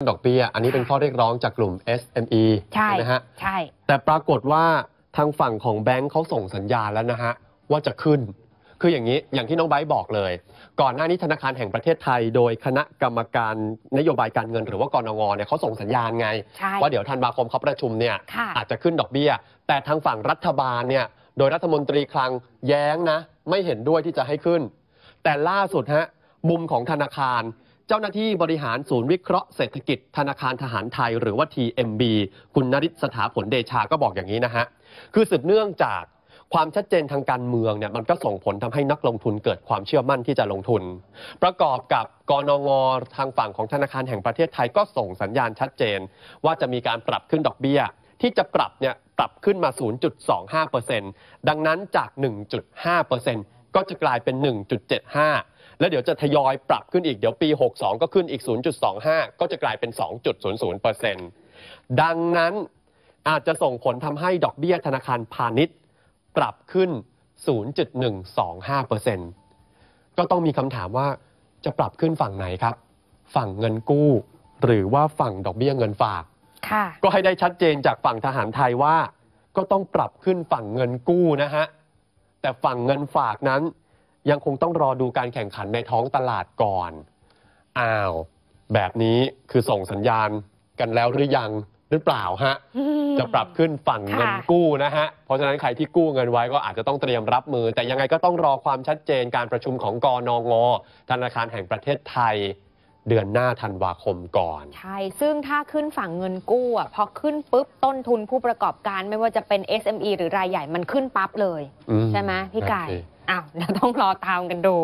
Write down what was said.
ดอกเบี้ยอันนี้เป็นข้อเรียกร้องจากกลุ่ม SME ใช่นะฮะใช่แต่ปรากฏว่าทางฝั่งของแบงค์เขาส่งสัญญาณแล้วนะฮะว่าจะขึ้นคืออย่างนี้อย่างที่น้องไบร์ทบอกเลยก่อนหน้านี้ธนาคารแห่งประเทศไทยโดยคณะกรรมการนโยบายการเงินหรือว่ากนงเนี่ยเขาส่งสัญญาณไงว่าเดี๋ยวธันวาคมเขาประชุมเนี่ยอาจจะขึ้นดอกเบี้ยแต่ทางฝั่งรัฐบาลเนี่ยโดยรัฐมนตรีคลังแย้งนะไม่เห็นด้วยที่จะให้ขึ้นแต่ล่าสุดฮะมุมของธนาคารเจ้าหน้าที่บริหารศูนย์วิเคราะห์เศรษฐกิจธนาคารทหารไทยหรือว่า TMB คุณนฤทธิ์สถาผลเดชาก็บอกอย่างนี้นะฮะคือสืบเนื่องจากความชัดเจนทางการเมืองเนี่ยมันก็ส่งผลทำให้นักลงทุนเกิดความเชื่อมั่นที่จะลงทุนประกอบกับกนงทางฝั่งของธนาคารแห่งประเทศไทยก็ส่งสัญญาณชัดเจนว่าจะมีการปรับขึ้นดอกเบี้ยที่จะปรับเนี่ยปรับขึ้นมา 0.25% ดังนั้นจาก 1.5% ก็จะกลายเป็น 1.75 แล้วเดี๋ยวจะทยอยปรับขึ้นอีกเดี๋ยวปี 62 ก็ขึ้นอีก 0.25 ก็จะกลายเป็น 2.00% ดังนั้นอาจจะส่งผลทำให้ดอกเบี้ยธนาคารพาณิชย์ปรับขึ้น 0.125% ก็ต้องมีคำถามว่าจะปรับขึ้นฝั่งไหนครับฝั่งเงินกู้หรือว่าฝั่งดอกเบี้ยเงินฝากก็ให้ได้ชัดเจนจากฝั่งทหารไทยว่าก็ต้องปรับขึ้นฝั่งเงินกู้นะฮะแต่ฝั่งเงินฝากนั้นยังคงต้องรอดูการแข่งขันในท้องตลาดก่อนแบบนี้คือส่งสัญญาณกันแล้วหรือยังหรือเปล่าฮะจะปรับขึ้นฝั่งเงินกู้นะฮะเพราะฉะนั้นใครที่กู้เงินไว้ก็อาจจะต้องเตรียมรับมือแต่ยังไงก็ต้องรอความชัดเจนการประชุมของกนงธนาคารแห่งประเทศไทยเดือนหน้าธันวาคมก่อนใช่ซึ่งถ้าขึ้นฝั่งเงินกู้พอขึ้นปุ๊บต้นทุนผู้ประกอบการไม่ว่าจะเป็น SME หรือรายใหญ่มันขึ้นปั๊บเลยใช่ไหมพี่ไก่เราต้องรอตามกันดู